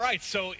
right, so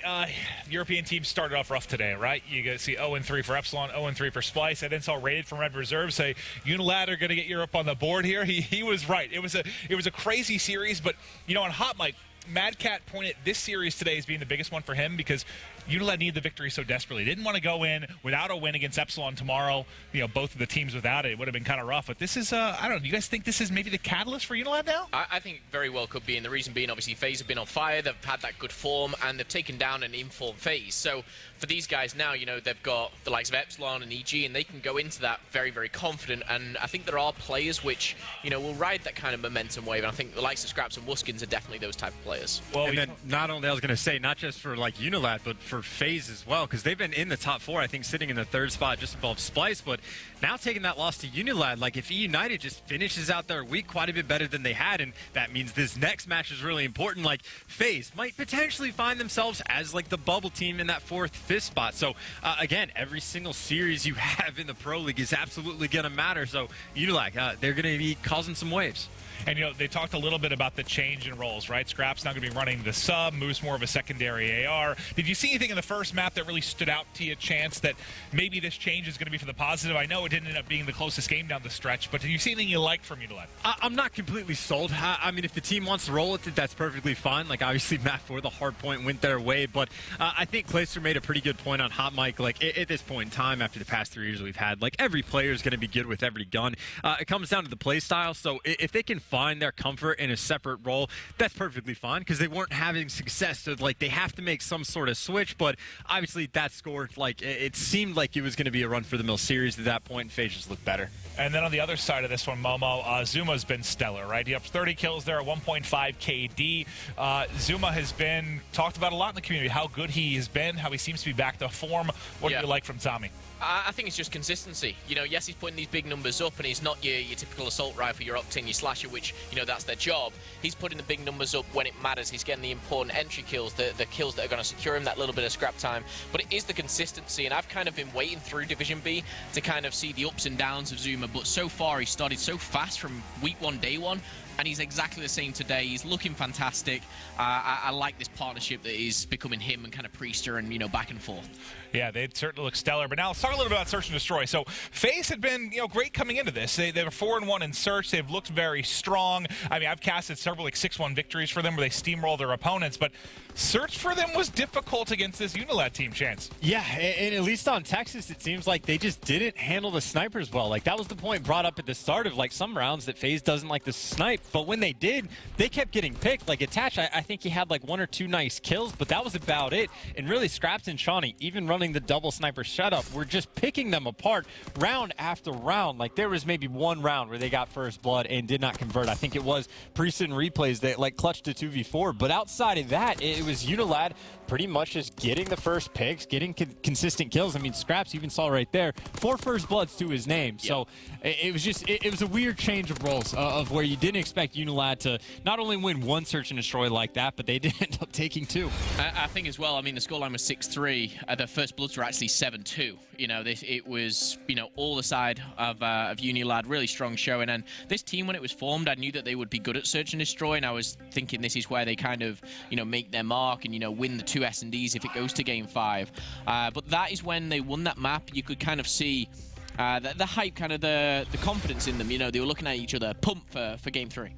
European teams started off rough today, right? You get to see 0-3 for Epsilon, 0-3 for Splice. I then saw Rated from Red Reserve say UNILAD are going to get Europe on the board here. He was right. It was a crazy series, but on Hot Mic, Mad Cat pointed this series today as being the biggest one for him because UNILAD needed the victory so desperately. They didn't want to go in without a win against Epsilon tomorrow. Both of the teams without it would have been kind of rough. But this is, I don't know, do you guys think this is maybe the catalyst for UNILAD now? I think very well could be, and the reason being, obviously, FaZe have been on fire. They've had that good form, and they've taken down an informed FaZe. So for these guys now, they've got the likes of Epsilon and EG, and they can go into that very, very confident. And I think there are players which, will ride that kind of momentum wave. And I think the likes of Scraps and Wuskins are definitely those type of players. Well, and then not only, I was going to say, not just for UNILAD, but for FaZe as well, because they've been in the top 4, I think, sitting in the 3rd spot just above Splice. But now taking that loss to UNILAD, if United just finishes out their week quite a bit better than they had, and that means this next match is really important, FaZe might potentially find themselves as the bubble team in that 4th, 5th spot. So again, every single series you have in the Pro League is absolutely going to matter. So UNILAD, they're going to be causing some waves. And, they talked a little bit about the change in roles, right? Scrap's now going to be running the sub, Moose more of a secondary AR. Did you see anything in the first map that really stood out to you, Chance, that maybe this change is going to be for the positive? I know it didn't end up being the closest game down the stretch, but did you see anything you liked from UNILAD? I'm not completely sold. I mean, if the team wants to roll with it, that's perfectly fine. Obviously, map 4, the hard point went their way, but I think Clayster made a pretty good point on Hot Mic. At this point in time, after the past 3 years we've had, every player is going to be good with every gun. It comes down to the play style, so if they can find their comfort in a separate role, that's perfectly fine, because they weren't having success, so they have to make some sort of switch. But obviously that score, it seemed like it was going to be a run for the mill series at that point, and FaZe just looked better. And then on the other side of this one, Momo, Zuma's been stellar, right? He up 30 kills there at 1.5 KD. Zuma has been talked about a lot in the community, how good he has been, how he seems to be back to form. What do you like from Tommy? I think it's just consistency. Yes, he's putting these big numbers up, and he's not your typical assault rifle, your Octane, your slasher, which, that's their job. He's putting the big numbers up when it matters. He's getting the important entry kills, the kills that are going to secure him, that little bit of scrap time. But it is the consistency, and I've kind of been waiting through Division B to kind of see the ups and downs of Zuma, but so far he started so fast from week 1, day 1, and he's exactly the same today. He's looking fantastic. I like this partnership that is becoming him and kind of Priester and, back and forth. Yeah, they certainly look stellar. But now let's talk a little bit about Search and Destroy. So FaZe had been, great coming into this. They were 4-1 in Search. They've looked very strong. I mean, I've casted several 6-1 victories for them where they steamroll their opponents. But Search for them was difficult against this UNILAD team, Chance. Yeah, and at least on Texas, it seems like they just didn't handle the snipers well. That was the point brought up at the start of some rounds that FaZe doesn't like to snipe. But when they did, they kept getting picked. Attach, I think he had 1 or 2 nice kills, but that was about it. And really, Scraps and Shawnee, even running the double sniper setup, were just picking them apart round after round. There was maybe 1 round where they got first blood and did not convert. I think it was Priest replays that clutched to 2v4. But outside of that, it was UNILAD pretty much just getting the first picks, getting consistent kills. I mean, Scraps even saw right there 4 first bloods to his name. Yep. So it was just it was a weird change of roles of where you didn't expect UNILAD to not only win 1 Search and Destroy like that, but they did end up taking 2. I think as well, I mean, the scoreline was 6-3. The first bloods were actually 7-2. It was, all the side of UNILAD, really strong showing. And this team, when it was formed, I knew that they would be good at Search and Destroy, and I was thinking this is where they kind of, make their mark and, win the 2 S&Ds if it goes to Game 5. But that is when they won that map. You could kind of see the hype, kind of the confidence in them. They were looking at each other, pumped for Game 3.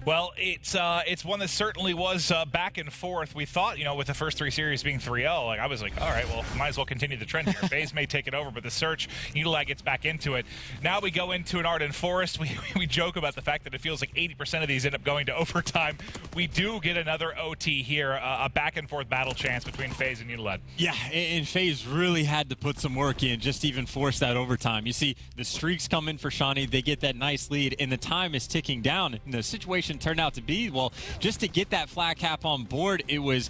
Well, it's one that certainly was back and forth. We thought, with the first 3 series being 3-0, I was like, all right, well, might as well continue the trend here. FaZe may take it over, but the Search, UNILAD gets back into it. Now we go into an Arden Forest. We joke about the fact that it feels like 80% of these end up going to overtime. We do get another OT here, a back and forth battle chance between FaZe and UNILAD. Yeah, and FaZe really had to put some work in just to even force that overtime. You see the streaks come in for Shawnee. They get that nice lead, and the time is ticking down. And the situation turned out to be, well, just to get that flat cap on board, it was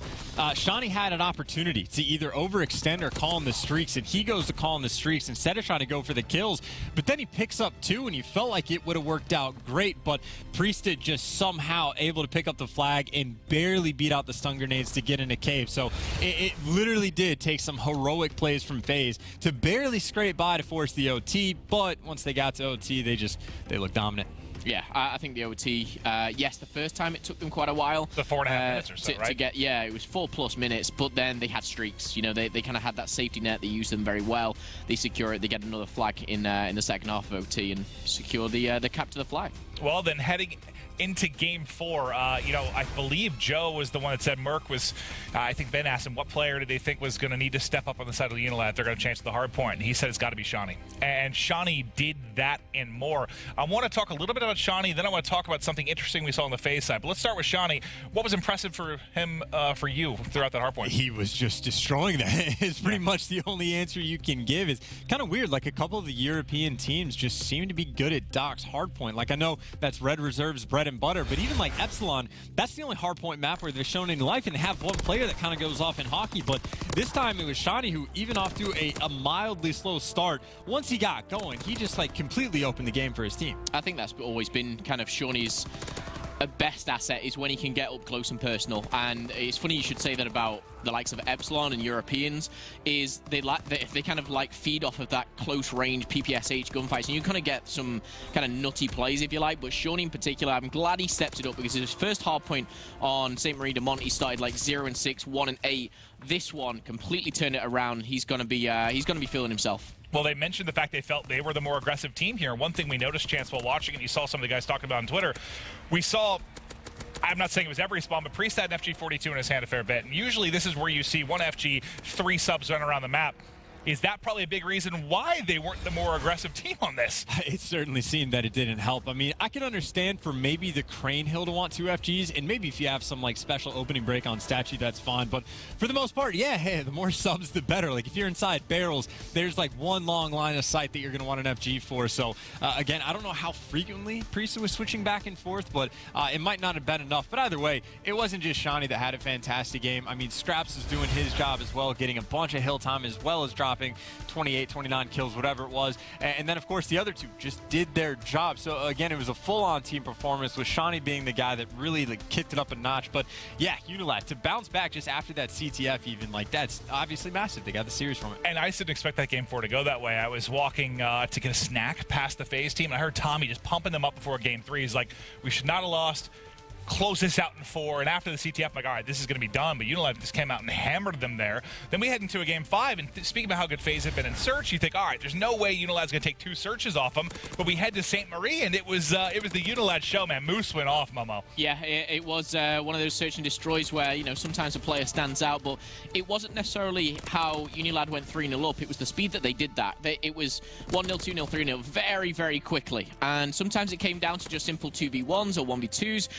Shawnee had an opportunity to either overextend or call in the streaks, and he goes to call in the streaks instead of trying to go for the kills. But then he picks up 2, and you felt like it would have worked out great, but Priesthood just somehow able to pick up the flag and barely beat out the stun grenades to get in a cave. So it literally did take some heroic plays from FaZe to barely scrape by to force the OT, but once they got to OT, they looked dominant. Yeah, I think the OT, yes, the first time it took them quite a while. The 4.5 minutes or so, right? To get, yeah, it was 4+ minutes, but then they had streaks. You know, they kind of had that safety net. They used them very well. They secure it. They get another flag in the second half of OT and secure the cap to the flag. Well, then heading into Game 4, you know, I believe Joe was the one that said Merc was, I think Ben asked him what player did they think was going to need to step up on the side of the UNILAD if they're going to chance the hard point, and he said it's got to be Shawnee. And Shawnee did that and more. I want to talk a little bit about Shawnee, then I want to talk about something interesting we saw on the FaZe side. But let's start with Shawnee. What was impressive for him, for you, throughout that hard point? He was just destroying that. It's pretty much the only answer you can give. It's kind of weird. Like, a couple of the European teams just seem to be good at Doc's hard point. Like, I know that's Red Reserve's bread and butter, but even like Epsilon, that's the only hardpoint map where they've shown any life and have one player that kind of goes off in hockey. But this time it was Shawnee who, even off to a mildly slow start, once he got going, he just like completely opened the game for his team. I think that's always been kind of Shawnee's best asset, is when he can get up close and personal. And it's funny you should say that about the likes of Epsilon and Europeans, is they kind of like feed off of that close range PPSH gunfights, and you kind of get some kind of nutty plays if you like. But Shawnee in particular, I'm glad he stepped it up, because his first hard point on St. Marie de Mont, he started like 0-6, 1-8. This one completely turned it around. He's gonna be feeling himself. Well, they mentioned the fact they felt they were the more aggressive team here. One thing we noticed, Chance, while watching, and you saw some of the guys talking about on Twitter, we saw, I'm not saying it was every spawn, but Priest had an FG42 in his hand a fair bit. And usually this is where you see one FG, 3 subs run around the map. Is that probably a big reason why they weren't the more aggressive team on this? It certainly seemed that it didn't help. I mean, I can understand for maybe the Crane Hill to want 2 FGs, and maybe if you have some like special opening break on Statue, that's fine. But for the most part, yeah, hey, the more subs, the better. Like, if you're inside barrels, there's like one long line of sight that you're going to want an FG for. So, again, I don't know how frequently Priest was switching back and forth, but it might not have been enough. But either way, it wasn't just Shawnee that had a fantastic game. I mean, Scraps was doing his job as well, getting a bunch of hill time as well as dropping 28, 29 kills, whatever it was. And then, of course, the other two just did their job. So, again, it was a full-on team performance, with Shawnee being the guy that really like kicked it up a notch. But, yeah, UNILAD, to bounce back just after that CTF even, like, that's obviously massive. They got the series from it. And I didn't expect that Game 4 to go that way. I was walking to get a snack past the FaZe team, and I heard Tommy just pumping them up before Game 3. He's like, we should not have lost. Close this out in 4, and after the CTF, I'm like, all right, this is going to be done. But UNILAD just came out and hammered them there. Then we head into a Game 5, and speaking about how good FaZe have been in search, you think, all right, there's no way UNILAD's going to take 2 searches off them. But we head to St. Marie, and it was the UNILAD show, man. Moose went off, Momo. Yeah, it was one of those search and destroys where, you know, sometimes a player stands out, but it wasn't necessarily how UNILAD went 3-0 up. It was the speed that they did that. It was 1-0, 2-0, 3-0 very, very quickly. And sometimes it came down to just simple 2v1s or 1v2s.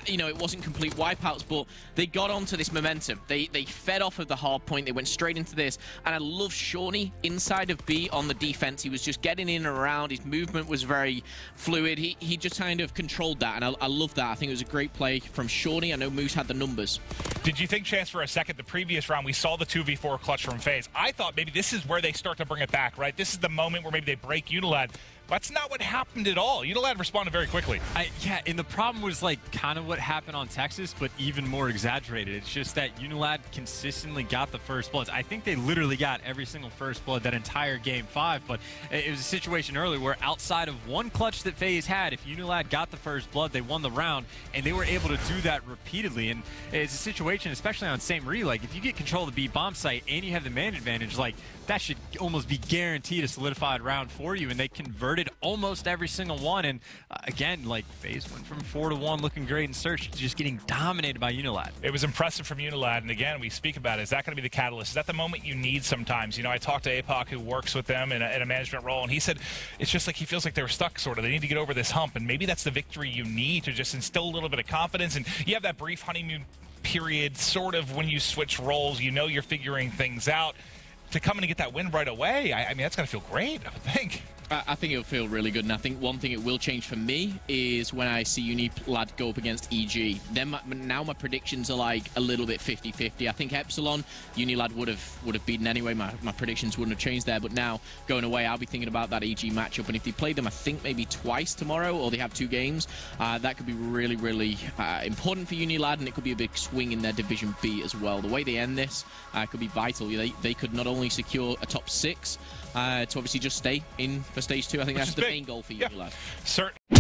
You know, it wasn't complete wipeouts, but they got onto this momentum. They fed off of the hard point. They went straight into this. And I love Shawnee inside of B on the defense. He was just getting in and around. His movement was very fluid. He just kind of controlled that, and I love that. I think it was a great play from Shawnee. I know Moose had the numbers. Did you think, Chance, for a second, the previous round, we saw the 2v4 clutch from FaZe? I thought maybe this is where they start to bring it back, right? This is the moment where maybe they break UNILAD. That's not what happened at all. UNILAD responded very quickly. Yeah, and the problem was like kind of what happened on Texas, but even more exaggerated. It's just that UNILAD consistently got the first bloods. I think they literally got every single first blood that entire Game 5, but it was a situation earlier where outside of one clutch that FaZe had, if UNILAD got the first blood, they won the round, and they were able to do that repeatedly. And it's a situation, especially on St. Marie, like if you get control of the B bomb site and you have the man advantage, like that should almost be guaranteed a solidified round for you, and they converted almost every single one. And again, like FaZe went from 4-1 looking great in search to just getting dominated by UNILAD. It was impressive from UNILAD, and again, we speak about it. Is that going to be the catalyst? Is that the moment you need sometimes? You know, I talked to APOC, who works with them in a management role, and he said it's just like he feels like they were stuck, sort of. They need to get over this hump, and maybe that's the victory you need to just instill a little bit of confidence. And you have that brief honeymoon period, sort of, when you switch roles. You know you're figuring things out. To come in and get that win right away, I mean, that's going to feel great, I would think. I think it'll feel really good, and I think one thing it will change for me is when I see UNILAD go up against EG. Then now my predictions are like a little bit 50-50. I think Epsilon, UNILAD would have beaten anyway. My predictions wouldn't have changed there, but now going away, I'll be thinking about that EG matchup, and if they play them, I think maybe twice tomorrow, or they have 2 games, that could be really, really important for UNILAD, and it could be a big swing in their Division B as well. The way they end this could be vital. They could not only secure a top 6, to obviously just stay in for Stage 2. I think that's the main goal for UNILAD. Certainly.